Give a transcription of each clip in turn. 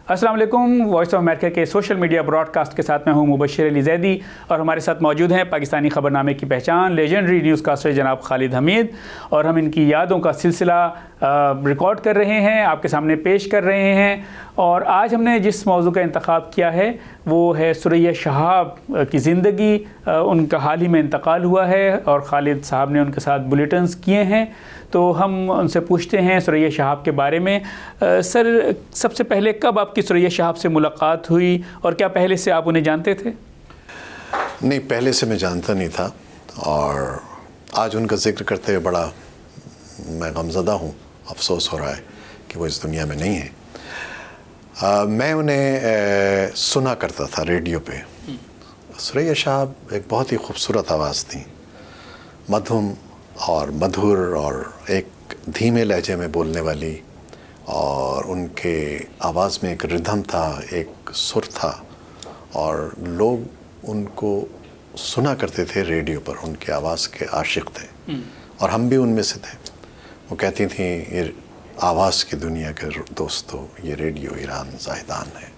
السلام علیکم. Voice of America کے سوشل میڈیا براڈ کاسٹ کے ساتھ میں ہوں مبشر علی زیدی, اور ہمارے ساتھ موجود ہیں پاکستانی خبر نامے کی پہچان لیجنڈری نیوز کاسٹر جناب خالد حمید, اور ہم ان کی یادوں کا سلسلہ ریکارڈ کر رہے ہیں, آپ کے سامنے پیش کر رہے ہیں. اور آج ہم نے جس موضوع کا انتخاب کیا ہے وہ ہے ثریا شہاب کی زندگی. ان کا حال ہی میں انتقال ہوا ہے اور خالد صاحب نے ان کے ساتھ بلیٹنز کیے ہیں, تو ہم ان سے پوچھتے ہیں ثریا شہاب کے بارے میں. سر, سب سے پہلے کب آپ کی ثریا شہاب سے ملاقات ہوئی, اور کیا پہلے سے آپ انہیں جانتے تھے؟ نہیں, پہلے سے میں جانتا نہیں تھا, اور آج ان کا ذکر کرتے ہوئے بڑا میں غمزدہ ہوں. افسوس ہو رہا ہے کہ وہ اس دنیا میں نہیں ہیں. میں انہیں سنا کرتا تھا ریڈیو پہ. ثریا شہاب ایک بہت ہی خوبصورت آواز تھی, مدھم اور مدھر, اور ایک دھیمے لہجے میں بولنے والی, اور ان کے آواز میں ایک ردھم تھا, ایک سر تھا, اور لوگ ان کو سنا کرتے تھے ریڈیو پر. ان کے آواز کے عاشق تھے, اور ہم بھی ان میں سے تھے. وہ کہتی تھیں یہ آواز کی دنیا کے دوستو, یہ ریڈیو ایران زاہدان ہے.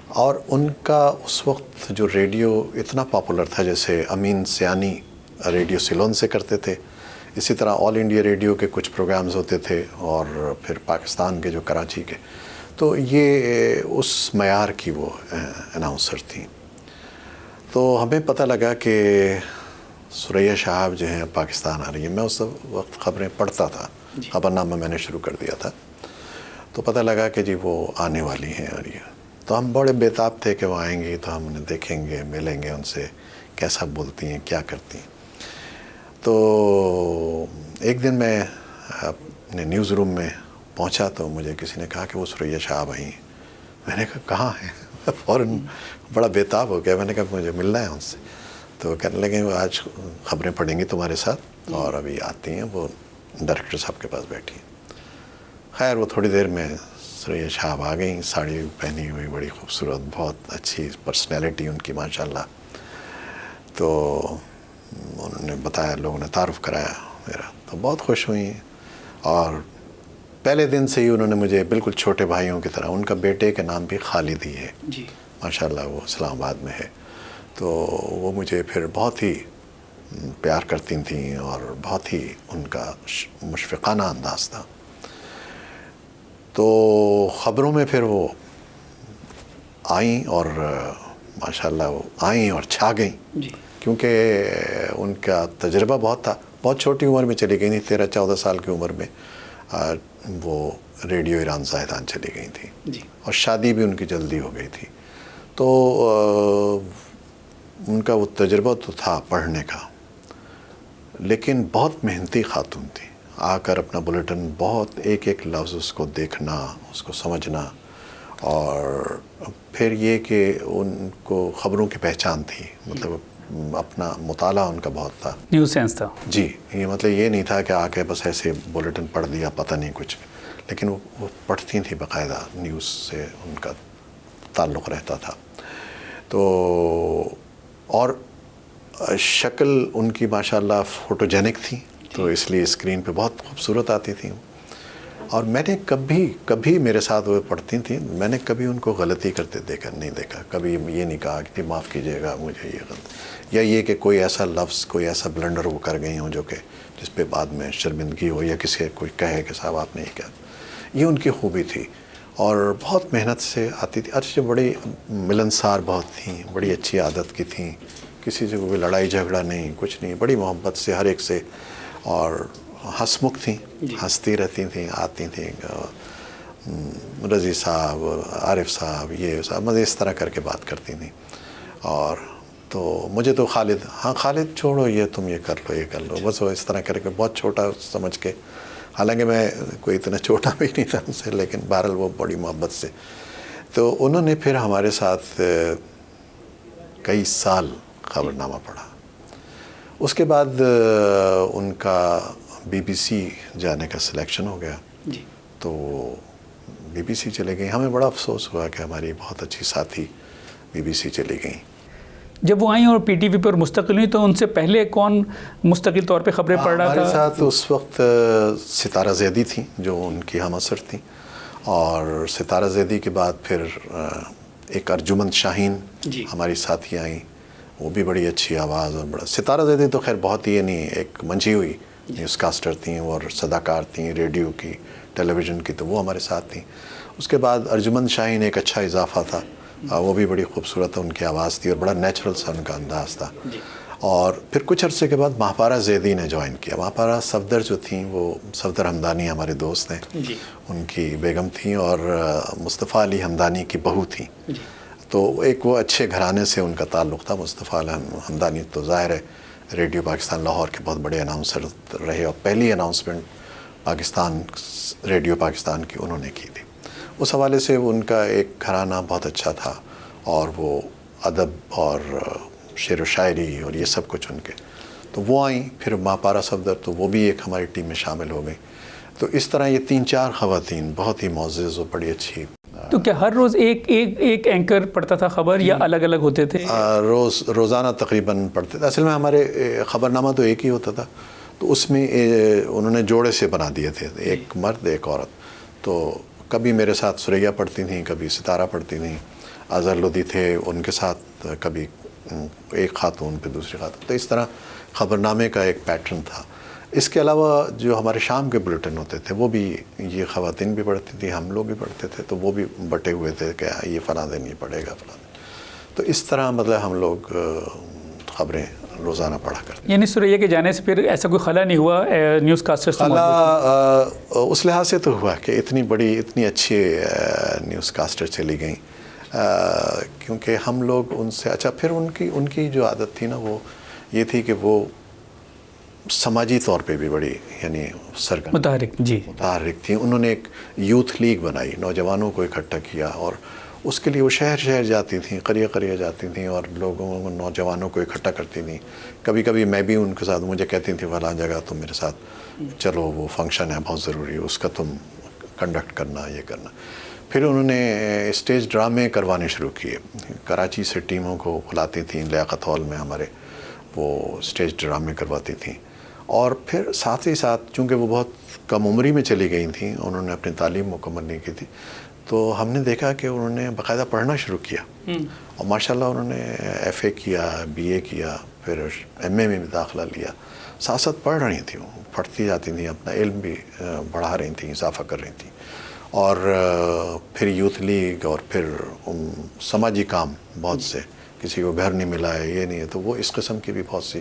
اور ان کا اس وقت جو ریڈیو اتنا پاپولر تھا, جیسے امین سیانی ریڈیو سیلون سے کرتے تھے, اسی طرح آل انڈیا ریڈیو کے کچھ پروگرامز ہوتے تھے, اور پھر پاکستان کے جو کراچی کے, تو یہ اس معیار کی وہ اناؤنسر تھیں. تو ہمیں پتہ لگا کہ ثریا شہاب جو ہیں پاکستان آ رہی ہیں. میں اس وقت خبریں پڑھتا تھا, خبر نامہ میں نے شروع کر دیا تھا, تو پتہ لگا کہ جی وہ آنے والی ہیں. اور یہ تو ہم بڑے بےتاب تھے کہ وہ آئیں گی تو ہم انہیں دیکھیں گے, ملیں گے ان سے, کیسا بولتی ہیں, کیا کرتی ہیں. تو ایک دن میں اپنے نیوز روم میں پہنچا تو مجھے کسی نے کہا کہ وہ ثریا شہاب آئی ہیں. میں نے کہا کہاں ہیں؟ فوراً بڑا بےتاب ہو گیا. میں نے کہا مجھے ملنا ہے ان سے. تو کہنے لگے وہ آج خبریں پڑھیں گی تمہارے ساتھ, اور ابھی آتی ہیں, وہ ڈائریکٹر صاحب کے پاس بیٹھی ہیں. خیر وہ تھوڑی دیر میں ثریا شہاب آ گئیں, ساڑی پہنی ہوئی, بڑی خوبصورت, بہت اچھی پرسنالٹی ان کی ماشاءاللہ. تو انہوں نے بتایا, لوگوں نے تعارف کرایا میرا, تو بہت خوش ہوئی. اور پہلے دن سے ہی انہوں نے مجھے بالکل چھوٹے بھائیوں کی طرح, ان کا بیٹے کا نام بھی خالد ہی ہے جی ماشاءاللہ, وہ اسلام آباد میں ہے, تو وہ مجھے پھر بہت ہی پیار کرتی تھیں, اور بہت ہی ان کا مشفقانہ انداز تھا. تو خبروں میں پھر وہ آئیں, اور ماشاءاللہ وہ آئیں اور چھا گئیں, کیونکہ ان کا تجربہ بہت تھا. بہت چھوٹی عمر میں چلی گئی تھیں, 13-14 سال کی عمر میں وہ ریڈیو ایران زاہدان چلی گئی تھیں, اور شادی بھی ان کی جلدی ہو گئی تھی. تو ان کا وہ تجربہ تو تھا پڑھنے کا, لیکن بہت محنتی خاتون تھی. آ کر اپنا بلیٹن بہت ایک ایک لفظ اس کو دیکھنا, اس کو سمجھنا, اور پھر یہ کہ ان کو خبروں کی پہچان تھی, مطلب اپنا مطالعہ ان کا بہت تھا, نیوز سینس تھا. جی, یہ مطلب یہ نہیں تھا کہ آ کے بس ایسے بلیٹن پڑھ دیا, پتہ نہیں کچھ, لیکن وہ پڑھتی تھیں باقاعدہ, نیوز سے ان کا تعلق رہتا تھا. تو اور شکل ان کی ماشاءاللہ فوٹوجینک تھی, تو اس لیے اسکرین پہ بہت خوبصورت آتی تھیں. اور میں نے کبھی میرے ساتھ وہ پڑھتی تھیں, میں نے کبھی ان کو غلطی کرتے نہیں دیکھا. کبھی یہ نہیں کہا کہ معاف کیجیے گا مجھے یہ غلط, یا یہ کہ کوئی ایسا لفظ, کوئی ایسا بلنڈر وہ کر گئی ہوں جو کہ جس پہ بعد میں شرمندگی ہو, یا کسی کوئی کہے کہ صاحب آپ نے یہ کہا. یہ ان کی خوبی تھی, اور بہت محنت سے آتی تھی. اچھا, بڑی ملنسار بہت تھیں, بڑی اچھی عادت کی تھیں, کسی سے کوئی لڑائی جھگڑا نہیں, کچھ نہیں, بڑی محبت سے ہر ایک سے, اور ہنسمکھ تھیں, ہنستی رہتی تھیں, آتی تھیں, رضی صاحب, عارف صاحب, یہ صاحب, مجھے اس طرح کر کے بات کرتی تھیں. اور تو مجھے تو خالد, ہاں خالد چھوڑو, یہ تم یہ کر لو, یہ کر لو, بس وہ اس طرح کر کے, بہت چھوٹا سمجھ کے, حالانکہ میں کوئی اتنا چھوٹا بھی نہیں تھا ان سے, لیکن بہرحال وہ بڑی محبت سے. تو انہوں نے پھر ہمارے ساتھ کئی سال خبر نامہ پڑھا. اس کے بعد ان کا BBC جانے کا سلیکشن ہو گیا, تو BBC چلے گئی. ہمیں بڑا افسوس ہوا کہ ہماری بہت اچھی ساتھی BBC چلی گئیں. جب وہ آئیں اور PTV پر مستقل ہوئی تو ان سے پہلے کون مستقل طور پہ خبریں پڑھ رہا تھا؟ ہمارے ساتھ اس وقت ستارہ زیدی تھیں جو ان کی ہم اثر تھیں, اور ستارہ زیدی کے بعد پھر ایک ارجمند شاہین جی ہماری ساتھی آئیں، وہ بھی بڑی اچھی آواز اور بڑا. ستارہ زیدی تو خیر بہت ہی یعنی ایک منجھی ہوئی نیوز کاسٹر تھیں اور صداکار تھیں ریڈیو کی، ٹیلی ویژن کی، تو وہ ہمارے ساتھ تھیں. اس کے بعد ارجمند شاہین ایک اچھا اضافہ تھا، وہ بھی بڑی خوبصورت ان کی آواز تھی اور بڑا نیچرل سا ان کا انداز تھا. اور پھر کچھ عرصے کے بعد مہاپارہ زیدی نے جوائن کیا. مہاپارہ صفدر جو تھیں وہ صفدر ہمدانی ہمارے دوست ہیں، ان کی بیگم تھیں اور مصطفیٰ علی ہمدانی کی بہو تھیں. تو ایک وہ اچھے گھرانے سے ان کا تعلق تھا. مصطفیٰ علی ہمدانی تو ظاہر ہے ریڈیو پاکستان لاہور کے بہت بڑے اناؤنسر رہے اور پہلی اناؤنسمنٹ پاکستان ریڈیو پاکستان کی انہوں نے کی تھی. اس حوالے سے ان کا ایک گھرانہ بہت اچھا تھا اور وہ ادب اور شعر و شاعری اور یہ سب کچھ ان کے. تو وہ آئیں. پھر مہاپارہ صفدر تو وہ بھی ایک ہماری ٹیم میں شامل ہو گئیں. تو اس طرح یہ 3-4 خواتین بہت ہی معزز اور بڑی اچھی. تو کیا ہر روز ایک اینکر پڑھتا تھا خبر یا الگ الگ ہوتے تھے؟ روزانہ تقریباً پڑھتے تھے. اصل میں ہمارے خبرنامہ تو ایک ہی ہوتا تھا، تو اس میں انہوں نے جوڑے سے بنا دیے تھے، ایک مرد ایک عورت. تو کبھی میرے ساتھ سریا پڑھتی تھیں، کبھی ستارہ پڑھتی تھیں، اظہر لودھی تھے ان کے ساتھ، کبھی ایک خاتون پہ دوسری خاتون. تو اس طرح خبرنامے کا ایک پیٹرن تھا. اس کے علاوہ جو ہمارے شام کے بلیٹن ہوتے تھے وہ بھی یہ خواتین بھی پڑھتی تھیں، ہم لوگ بھی پڑھتے تھے. تو وہ بھی بٹے ہوئے تھے کہ یہ فلاں دن یہ پڑھے گا فلاں دن. تو اس طرح مطلب ہم لوگ خبریں روزانہ پڑھا کرتے. یعنی سریا کے جانے سے پھر ایسا کوئی خلا نہیں ہوا نیوز کاسٹر سے؟ اس لحاظ سے تو ہوا کہ اتنی بڑی اتنی اچھی نیوز کاسٹر چلی گئیں، کیونکہ ہم لوگ ان سے اچھا. پھر ان کی جو عادت تھی نا وہ یہ تھی کہ وہ سماجی طور پہ بھی بڑی یعنی سرگرم متحرک تھیں. انہوں نے ایک یوتھ لیگ بنائی، نوجوانوں کو اکٹھا کیا اور اس کے لیے وہ شہر شہر جاتی تھیں، قریہ قریہ جاتی تھیں اور لوگوں نوجوانوں کو اکٹھا کرتی تھیں. کبھی کبھی میں بھی ان کے ساتھ، مجھے کہتی تھیں فلاں جگہ تم میرے ساتھ چلو، وہ فنکشن ہے بہت ضروری ہے، اس کا تم کنڈکٹ کرنا، یہ کرنا. پھر انہوں نے اسٹیج ڈرامے کروانے شروع کیے. کراچی سے ٹیموں کو بلاتی تھیں، لیاقت ہال میں ہمارے وہ اسٹیج ڈرامے کرواتی تھیں. اور پھر ساتھ ہی ساتھ چونکہ وہ بہت کم عمری میں چلی گئی تھیں، انہوں نے اپنی تعلیم مکمل نہیں کی تھی، تو ہم نے دیکھا کہ انہوں نے باقاعدہ پڑھنا شروع کیا اور ماشاءاللہ انہوں نے ایف اے کیا، بی اے کیا، پھر ایم اے میں بھی داخلہ لیا. ساتھ ساتھ پڑھ رہی تھیں، وہ پڑھتی جاتی تھیں، اپنا علم بھی بڑھا رہی تھیں، اضافہ کر رہی تھیں. اور پھر یوتھ لیگ اور پھر سماجی کام بہت سے، کسی کو گھر نہیں ملا ہے، یہ نہیں ہے، تو وہ اس قسم کی بھی بہت سی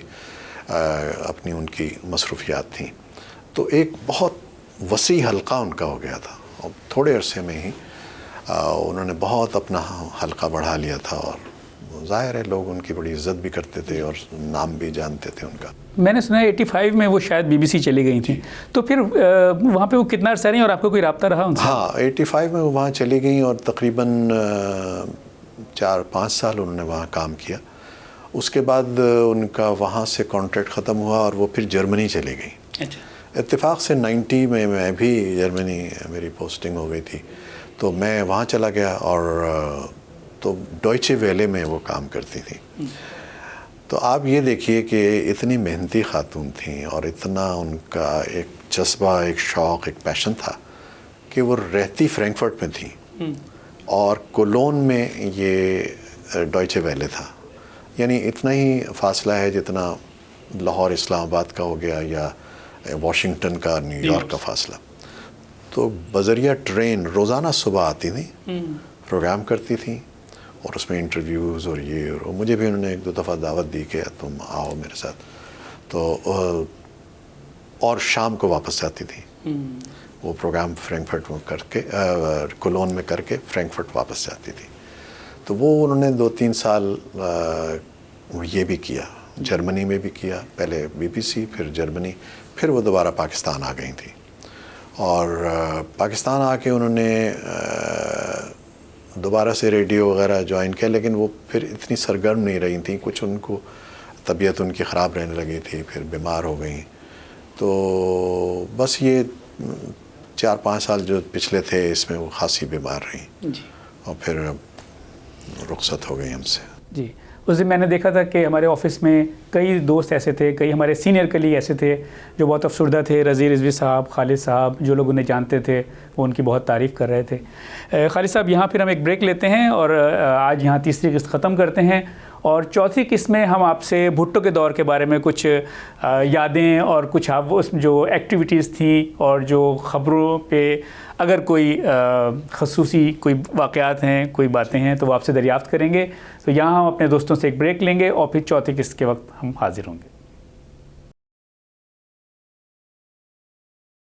اپنی ان کی مصروفیات تھیں. تو ایک بہت وسیع حلقہ ان کا ہو گیا تھا اور تھوڑے عرصے میں ہی انہوں نے بہت اپنا حلقہ بڑھا لیا تھا اور ظاہر ہے لوگ ان کی بڑی عزت بھی کرتے تھے اور نام بھی جانتے تھے ان کا. میں نے سنا ہے 85 میں وہ شاید BBC چلی گئی تھیں، تو پھر وہاں پہ وہ کتنا عرصہ رہی اور آپ کو کوئی رابطہ رہا ان سے؟ ہاں 85 میں وہ وہاں چلی گئیں اور تقریباً 4-5 سال انہوں نے وہاں کام کیا. اس کے بعد ان کا وہاں سے کانٹریکٹ ختم ہوا اور وہ پھر جرمنی چلی گئیں. اتفاق سے 90 میں بھی جرمنی میری پوسٹنگ ہو گئی تھی، تو میں وہاں چلا گیا اور تو ڈوائچے ویلے میں وہ کام کرتی تھیں. تو آپ یہ دیکھیے کہ اتنی محنتی خاتون تھیں اور اتنا ان کا ایک جذبہ، ایک شوق، ایک پیشن تھا کہ وہ رہتی فرینکفرٹ میں تھیں اور کولون میں یہ ڈوائچے ویلے تھا. یعنی اتنا ہی فاصلہ ہے جتنا لاہور اسلام آباد کا ہو گیا یا واشنگٹن کا نیو یارک کا فاصلہ. تو بذریعہ ٹرین روزانہ صبح آتی تھیں، پروگرام کرتی تھیں اور اس میں انٹرویوز اور یہ، اور مجھے بھی انہوں نے 1-2 دفعہ دعوت دی کہ تم آؤ میرے ساتھ. تو اور شام کو واپس جاتی تھیں. وہ پروگرام فرینکفرٹ میں کر کے کولون میں کر کے فرینکفرٹ واپس جاتی تھی. تو وہ انہوں نے 2-3 سال یہ بھی کیا، جرمنی میں بھی کیا، پہلے BBC پھر جرمنی، پھر وہ دوبارہ پاکستان آ گئی تھیں. اور پاکستان آ کے انہوں نے دوبارہ سے ریڈیو وغیرہ جوائن کیا، لیکن وہ پھر اتنی سرگرم نہیں رہی تھیں. کچھ ان کو طبیعت ان کی خراب رہنے لگی تھی، پھر بیمار ہو گئیں. تو بس یہ 4-5 سال جو پچھلے تھے اس میں وہ خاصی بیمار رہیں اور پھر رخصت ہو گئی ہم سے. جی اس دن میں نے دیکھا تھا کہ ہمارے آفس میں کئی دوست ایسے تھے, کئی ہمارے سینئر کلیگ ایسے تھے جو بہت افسردہ تھے. رضی رضوی صاحب, خالد صاحب, جو لوگ انہیں جانتے تھے وہ ان کی بہت تعریف کر رہے تھے. خالد صاحب, یہاں پھر ہم ایک بریک لیتے ہیں اور آج یہاں تیسری قسط ختم کرتے ہیں, اور چوتھی قسط میں ہم آپ سے بھٹو کے دور کے بارے میں کچھ یادیں اور کچھ اس میں جو ایکٹیویٹیز تھیں اور جو خبروں پہ اگر کوئی خصوصی کوئی واقعات ہیں, کوئی باتیں ہیں تو وہ آپ سے دریافت کریں گے. تو یہاں ہم اپنے دوستوں سے ایک بریک لیں گے اور پھر چوتھی قسط کے وقت ہم حاضر ہوں گے.